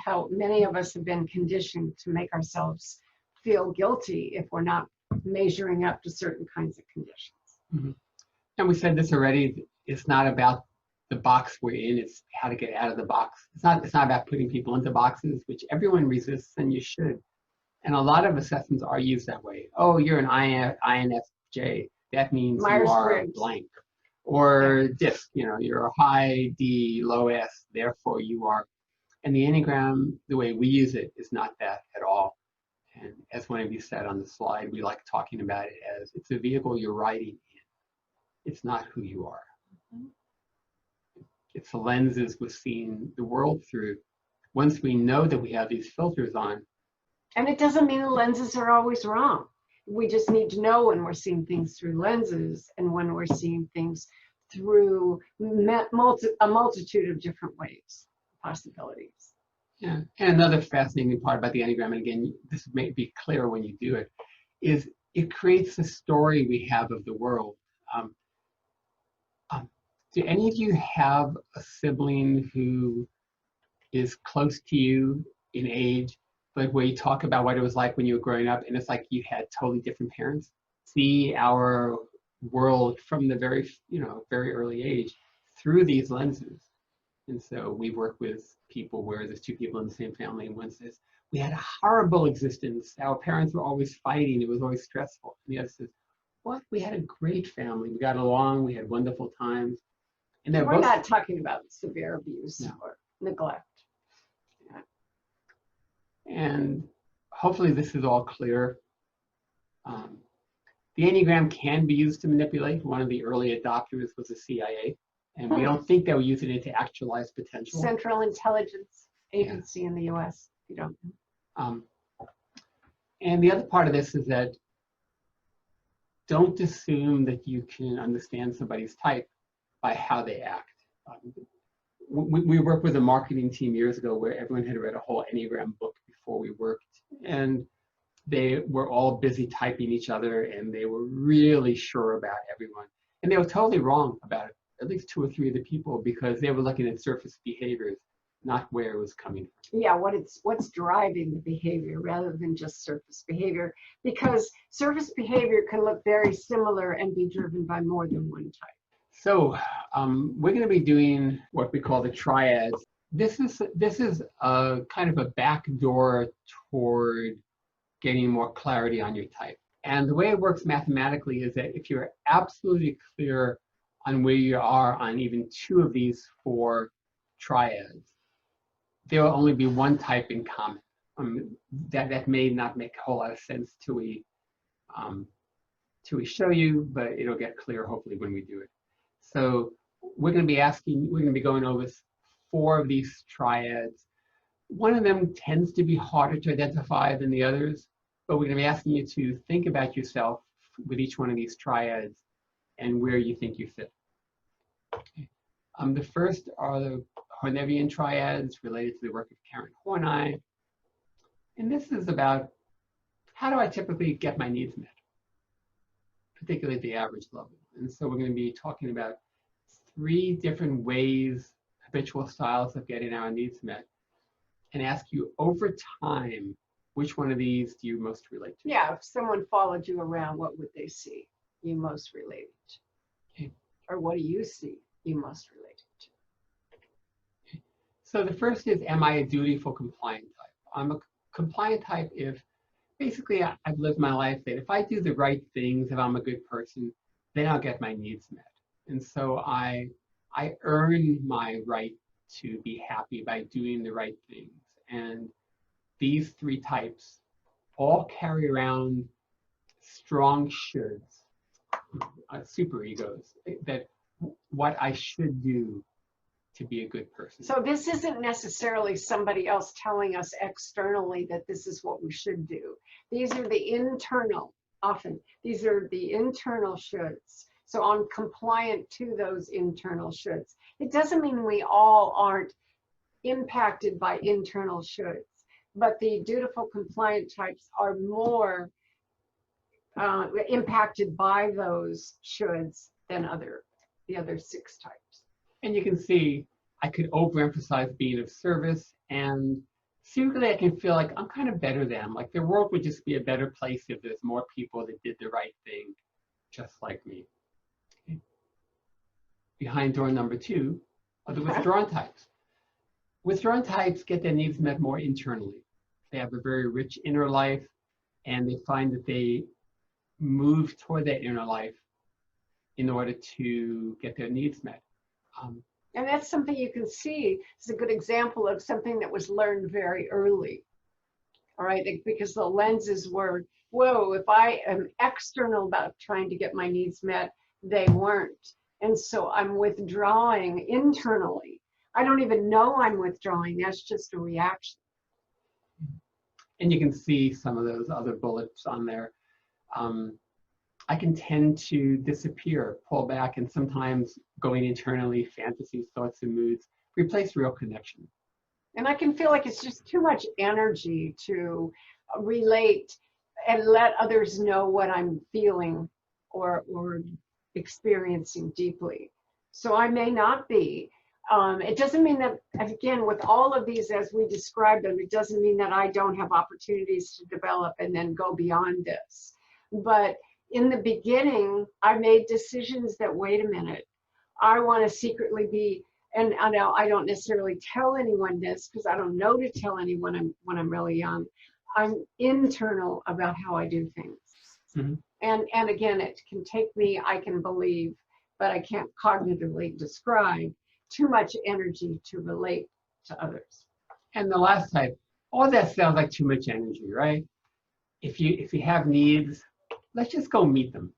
how many of us have been conditioned to make ourselves feel guilty if we're not measuring up to certain kinds of conditions. Mhm. And we said this already, it's not about the box we're in, it's how to get out of the box. It's not about putting people into boxes, which everyone resists, and you should. And a lot of assessments are used that way. Oh, you're an INFJ. That means you are Myers-Briggs. blank. Or DISC, you know, you're a high D, low S, therefore you are. And the Enneagram, the way we use it, is not that at all. And as one of you said on the slide, we like talking about it as it's a vehicle you're riding in. It's not who you are. It's the lenses we're seeing the world through. Once we know that we have these filters on. And it doesn't mean the lenses are always wrong. We just need to know when we're seeing things through lenses and when we're seeing things through a multitude of different ways, possibilities. Yeah. And another fascinating part about the Enneagram, and again, this may be clear when you do it, is it creates the story we have of the world. Do any of you have a sibling who is close to you in age, but where you talk about what it was like when you were growing up, and it's like you had totally different parents? See our world from the very, very early age through these lenses. And so we work with people where there's 2 people in the same family, and one says, we had a horrible existence. Our parents were always fighting. It was always stressful. And the other says, what? We had a great family. We got along. We had wonderful times. And they're We're both not talking about severe abuse No. or neglect. And hopefully this is all clear. The Enneagram can be used to manipulate. One of the early adopters was the CIA, and we don't think they were using it to actualize potential. Central Intelligence Agency in the US, if you don't know. And the other part of this is that don't assume that you can understand somebody's type by how they act. We worked with a marketing team years ago where everyone had read a whole Enneagram book before we worked, and they were all busy typing each other, and they were really sure about everyone. And they were totally wrong about it, at least 2 or 3 of the people, because they were looking at surface behaviors, not where it was coming from. Yeah, what's driving the behavior rather than just surface behavior, because surface behavior can look very similar and be driven by more than one type. So we're going to be doing what we call the triads. This is a kind of a backdoor toward getting more clarity on your type. And the way it works mathematically is that if you're absolutely clear on where you are on even 2 of these 4 triads, there will only be one type in common. That may not make a whole lot of sense till we show you, but it'll get clear hopefully when we do it. So we're going to be going over 4 of these triads. One of them tends to be harder to identify than the others, but we're going to be asking you to think about yourself with each one of these triads and where you think you fit. Okay. The first are the Hornevian triads related to the work of Karen Horney. And this is about how do I typically get my needs met, particularly at the average level. And so we're going to be talking about 3 different ways, habitual styles of getting our needs met, and ask you over time, which one of these do you most relate to? Yeah, if someone followed you around, what would they see you most related to? Okay. Or what do you see you most related to? Okay. So the first is, am I a dutiful compliant type? I'm a compliant type if basically I've lived my life that if I do the right things, if I'm a good person, then I'll get my needs met. And so I earn my right to be happy by doing the right things. And these 3 types all carry around strong shoulds, super egos that what I should do to be a good person. So this isn't necessarily somebody else telling us externally that this is what we should do. These are the internal, often, these are the internal shoulds. So I'm compliant to those internal shoulds. It doesn't mean we all aren't impacted by internal shoulds, but the dutiful compliant types are more impacted by those shoulds than the other 6 types. And you can see I could overemphasize being of service, and secretly I can feel like I'm kind of better than, like the world would just be a better place if there's more people that did the right thing just like me. Okay. Behind door number 2 are the withdrawn types. Withdrawn types get their needs met more internally. They have a very rich inner life, and they find that they move toward that inner life in order to get their needs met. And that's something you can see. It's a good example of something that was learned very early. All right, because the lenses were, whoa, if I am external about trying to get my needs met, they weren't. And so I'm withdrawing internally. I don't even know I'm withdrawing. That's just a reaction. And you can see some of those other bullets on there. I can tend to disappear, pull back, and sometimes going internally, fantasies, thoughts, and moods replace real connection. And I can feel like it's just too much energy to relate and let others know what I'm feeling or experiencing deeply. So I may not be. It doesn't mean that, again, with all of these as we describe them, it doesn't mean that I don't have opportunities to develop and then go beyond this. But in the beginning, I made decisions that, wait a minute, I want to secretly be, and I know I don't necessarily tell anyone this because I don't know to tell anyone when I'm really young. I'm internal about how I do things. Mm-hmm. And again, it can take me, I can believe, but I can't cognitively describe too much energy to relate to others. And the last type, all that sounds like too much energy, right? If you have needs, let's just go meet them.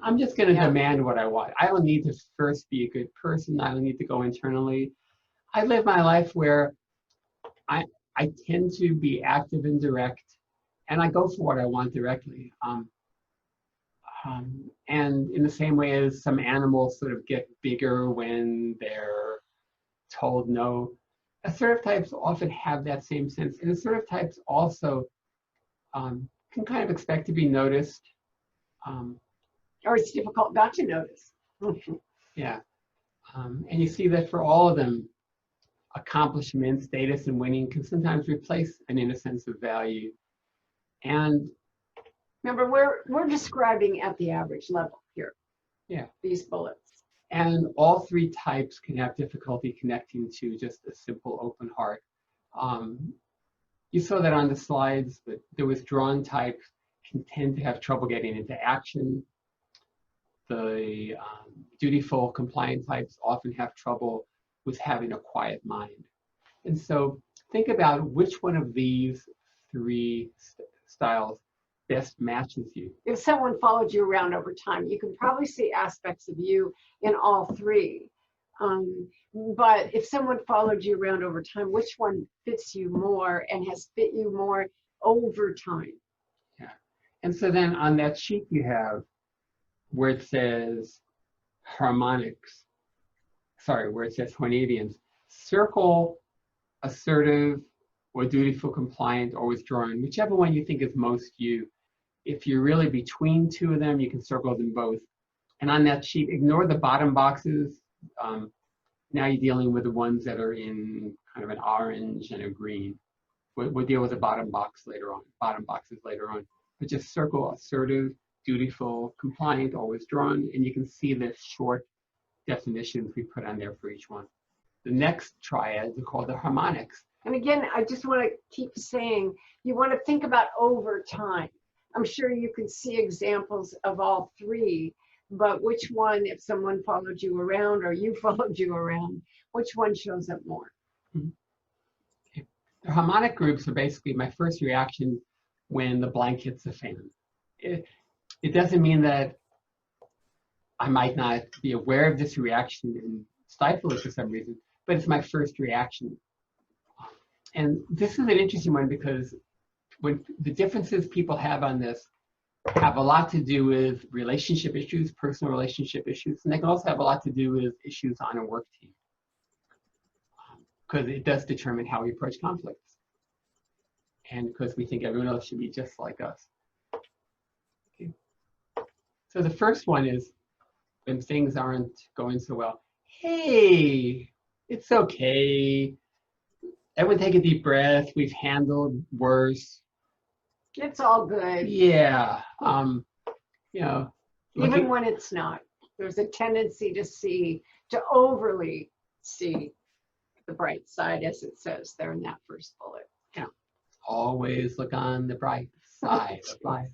I'm just going to demand what I want. I don't need to first be a good person. I don't need to go internally. I live my life where I tend to be active and direct, and I go for what I want directly. And in the same way as some animals sort of get bigger when they're told no, assertive types often have that same sense. And assertive types also can kind of expect to be noticed. Or it's difficult not to notice. Yeah. And you see that for all of them, accomplishment, status, and winning can sometimes replace an inner sense of value. And remember, we're describing at the average level here. Yeah. These bullets. And all 3 types can have difficulty connecting to just a simple open heart. You saw that on the slides, but the withdrawn types can tend to have trouble getting into action. The dutiful, compliant types often have trouble with having a quiet mind. And so think about which one of these 3 styles best matches you. If someone followed you around over time, you can probably see aspects of you in all 3. But if someone followed you around over time, which one fits you more and has fit you more over time? Yeah. And so then on that sheet you have where it says harmonics, where it says Hornevians, circle assertive or dutiful, compliant, or withdrawn, whichever one you think is most you. If you're really between 2 of them, you can circle them both. And on that sheet, ignore the bottom boxes. Now you're dealing with the ones that are in kind of an orange and a green. We'll deal with the bottom boxes later on. But just circle assertive, dutiful, compliant, or withdrawn, and you can see the short definitions we put on there for each one. The next triads are called the harmonics. And again, I just want to keep saying, you want to think about over time. I'm sure you can see examples of all 3, but which one, if someone followed you around or you followed you around, which one shows up more? Mm-hmm. Okay. The harmonic groups are basically my first reaction when the blank hits the fan. It doesn't mean that I might not be aware of this reaction and stifle it for some reason, but it's my first reaction. And this is an interesting one because when the differences people have on this have a lot to do with relationship issues, personal relationship issues, and they can also have a lot to do with issues on a work team, because it does determine how we approach conflicts, and because we think everyone else should be just like us. Okay. So the first one is when things aren't going so well. Hey, it's okay. Everyone take a deep breath. We've handled worse. It's all good. Yeah. You know, Even when it's not. There's a tendency to overly see the bright side, as it says there in that first bullet. Yeah. Always look on the bright side of life.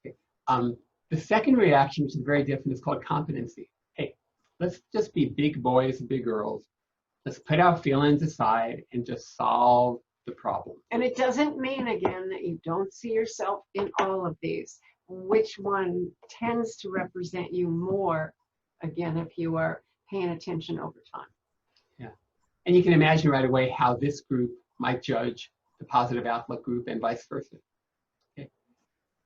Okay. The second reaction, which is very different, is called competency. Hey, let's just be big boys and big girls. Let's put our feelings aside and just solve the problem. And it doesn't mean, again, that you don't see yourself in all of these. Which one tends to represent you more, again, if you are paying attention over time. Yeah. And you can imagine right away how this group might judge the positive outlook group and vice versa. Okay.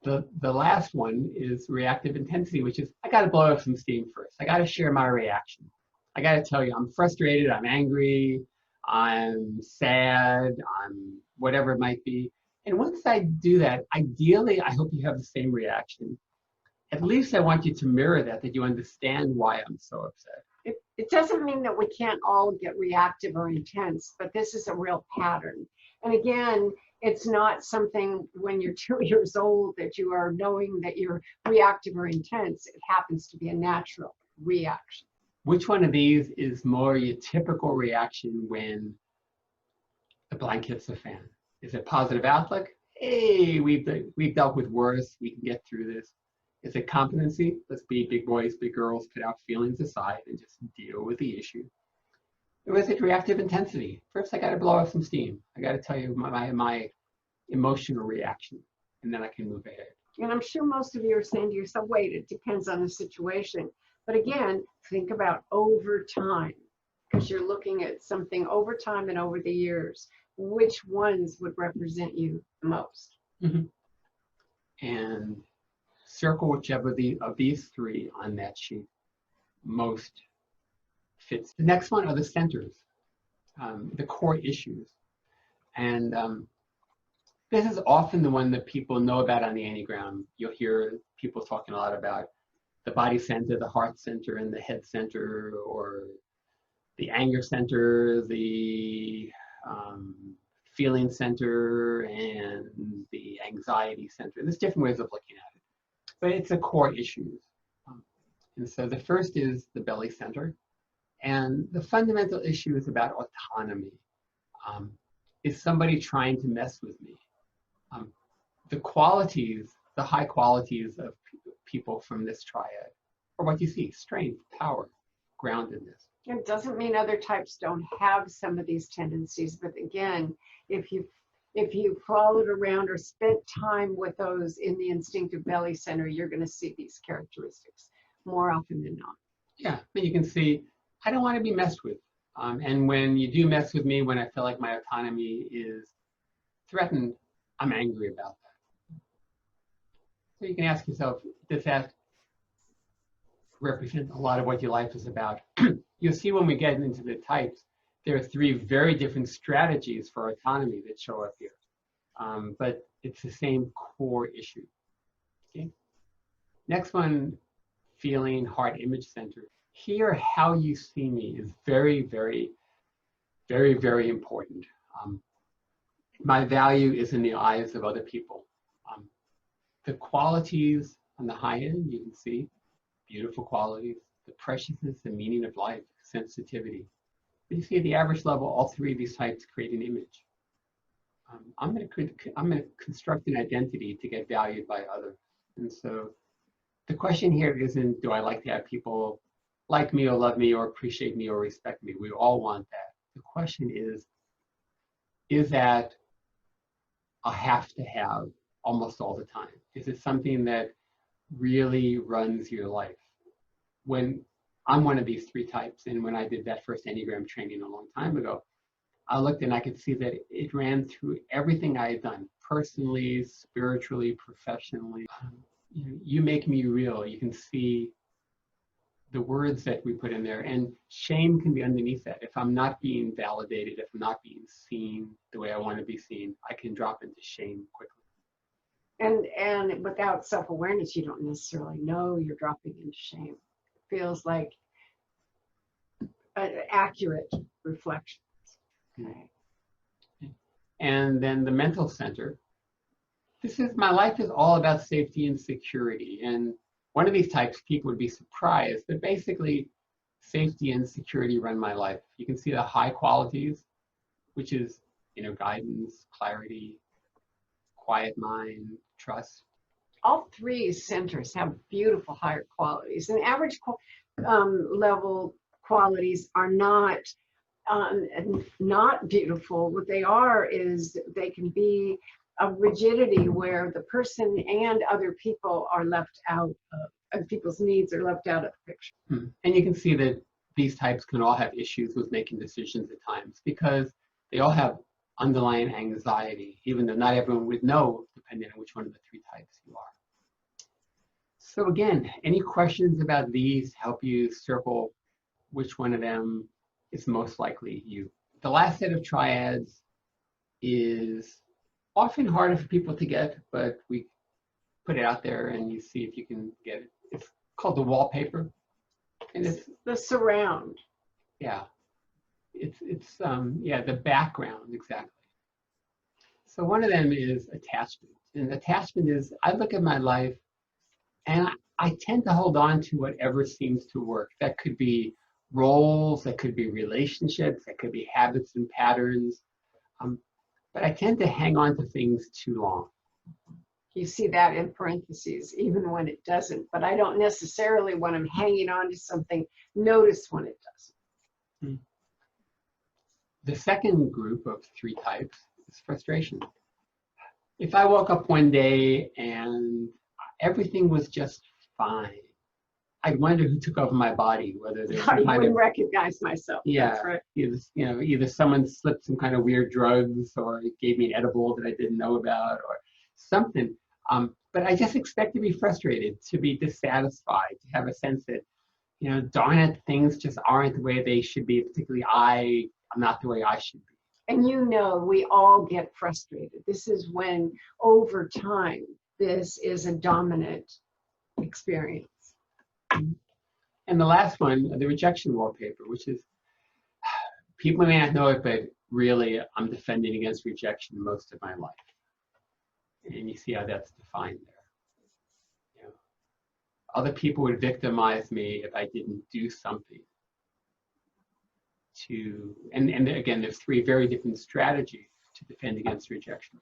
The last one is reactive intensity, which is I got to blow up some steam first. I got to share my reaction. I got to tell you, I'm frustrated, I'm angry, I'm sad, I'm whatever it might be. And once I do that, ideally, I hope you have the same reaction. At least I want you to mirror that you understand why I'm so upset. It doesn't mean that we can't all get reactive or intense, but this is a real pattern. And again, it's not something when you're 2 years old that you are knowing that you're reactive or intense. It happens to be a natural reaction. Which one of these is more your typical reaction when the blank hits the fan? Is it positive outlook? Hey, we've dealt with worse. We can get through this. Is it competency? Let's be big boys, big girls, put our feelings aside and just deal with the issue. Or is it reactive intensity? First, I got to blow off some steam. I got to tell you my emotional reaction, and then I can move ahead. And I'm sure most of you are saying to yourself, wait, it depends on the situation. But again, think about over time, because you're looking at something over time and over the years. Which ones would represent you the most? Mm-hmm. And circle whichever of these three on that sheet most fits. The next one are the centers, the core issues. And this is often the one that people know about on the Enneagram. You'll hear people talking a lot about the body center, the heart center, and the head center, or the anger center, the feeling center, and the anxiety center. There's different ways of looking at it, but it's the core issues. And so the first is the belly center, and the fundamental issue is about autonomy. Is somebody trying to mess with me? The qualities, the high qualities of people from this triad are what you see: strength, power, groundedness. It doesn't mean other types don't have some of these tendencies, but again, if you followed around or spent time with those in the instinctive belly center, you're going to see these characteristics more often than not. Yeah, but you can see, I don't want to be messed with. And when you do mess with me, when I feel like my autonomy is threatened, I'm angry about that. So you can ask yourself, does that represent a lot of what your life is about? You'll see when we get into the types, there are three very different strategies for autonomy that show up here. But it's the same core issue. Okay. Next one, feeling, heart, image center. Here, how you see me is very, very, very, very important. My value is in the eyes of other people. The qualities on the high end, you can see, beautiful qualities, the preciousness, the meaning of life, sensitivity. You see at the average level, all three of these types create an image. I'm going to construct an identity to get valued by others. And so the question here isn't, do I like to have people like me or love me or appreciate me or respect me? We all want that. The question is that a have to have almost all the time? Is it something that really runs your life? when I'm one of these three types, and when I did that first Enneagram training a long time ago, I looked and I could see that it ran through everything I had done, personally, spiritually, professionally. You make me real. You can see the words that we put in there, and shame can be underneath that. If I'm not being validated, if I'm not being seen the way I want to be seen, I can drop into shame quickly. And without self-awareness, you don't necessarily know you're dropping into shame. It feels like an accurate reflection. Okay. And then the mental center. My life is all about safety and security. And one of these types, people would be surprised, but basically safety and security run my life. You can see the high qualities, which is, guidance, clarity, quiet mind, trust. All three centers have beautiful higher qualities, and average level qualities are not beautiful. What they are is they can be a rigidity where the person and other people are left out of people's needs are left out of the picture. And you can see that these types can all have issues with making decisions at times because they all have underlying anxiety, even though not everyone would know, depending on which one of the three types you are. So again, any questions about these help you circle which one of them is most likely you. The last set of triads is often harder for people to get, but we put it out there and you see if you can get it. It's called the wallpaper, and it's The surround. yeah, it's the background exactly. So one of them is attachment, and attachment is I look at my life and I tend to hold on to whatever seems to work. That could be roles, that could be relationships, that could be habits and patterns. But I tend to hang on to things too long. You see that in parentheses, even when it doesn't. But I don't necessarily, when I'm hanging on to something, notice when it doesn't. The second group of three types is frustration. If I woke up one day and everything was just fine, I'd wonder who took over my body, whether there's some I kind wouldn't of, recognize myself. yeah, That's right. either someone slipped some kind of weird drugs or gave me an edible that I didn't know about or something. But I just expect to be frustrated, to be dissatisfied, to have a sense that, darn it, things just aren't the way they should be, particularly I'm not the way I should be. And we all get frustrated. This is when, over time, this is a dominant experience. And the last one, the rejection wallpaper, which is, people may not know it, but really I'm defending against rejection most of my life. And you see how that's defined there. Other people would victimize me if I didn't do something to, and again, there's three very different strategies to defend against rejection.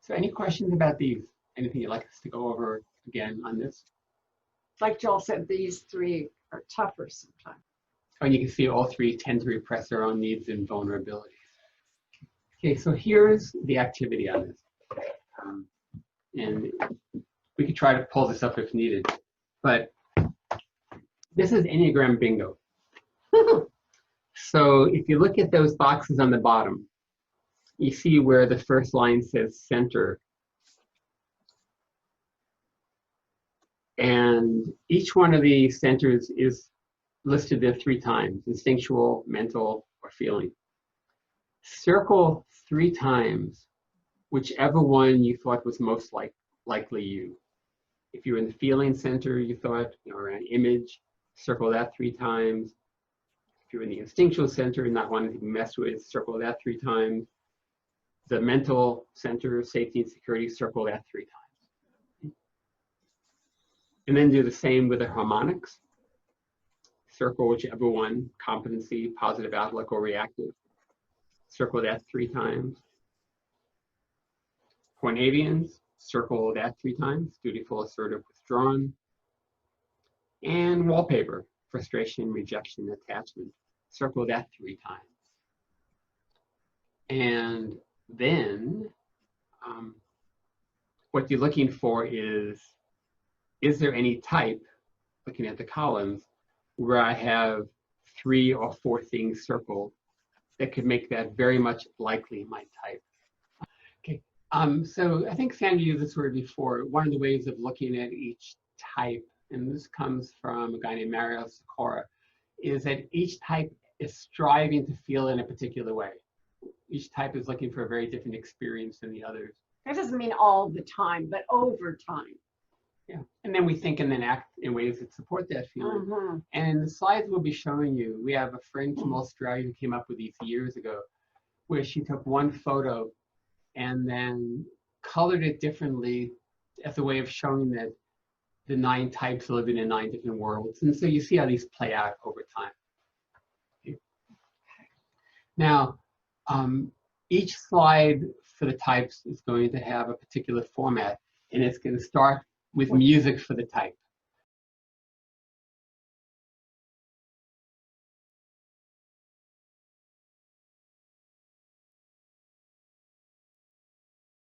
So any questions about these? Anything you'd like us to go over again on this? Like Joel said, these three are tougher sometimes. And you can see all three tend to repress their own needs and vulnerabilities. Okay, so here's the activity on this. And we could try to pull this up if needed, but this is Enneagram bingo. So if you look at those boxes on the bottom, you see where the first line says center. And each one of the centers is listed there 3 times: instinctual, mental, or feeling. Circle 3 times whichever one you thought was most likely you. If you're in the feeling center, you thought, or an image, circle that 3 times. If you're in the instinctual center and not wanting to be messed with, circle that 3 times. The mental center, safety and security, circle that 3 times. And then do the same with the harmonics. Circle whichever one, competency, positive outlook, or reactive. Circle that 3 times. Hornavians, circle that 3 times, dutiful, assertive, withdrawn. And wallpaper, frustration, rejection, attachment, circle that 3 times. And then what you're looking for is there any type looking at the columns, where I have 3 or 4 things circled that could make that very much likely my type. Okay, so I think Sandy used this word before. One of the ways of looking at each type, and this comes from a guy named Mario Sikora, is that each type is striving to feel in a particular way. Each type is looking for a very different experience than the others. That doesn't mean all the time, but over time. Yeah, and then we think and then act in ways that support that feeling. Mhm. And the slides we'll be showing you, we have a friend from Australia who came up with these years ago, where she took one photo and then colored it differently as a way of showing that the 9 types live in 9 different worlds. And so you see how these play out over time. Okay. Now, each slide for the types is going to have a particular format, and it's going to start with music for the type.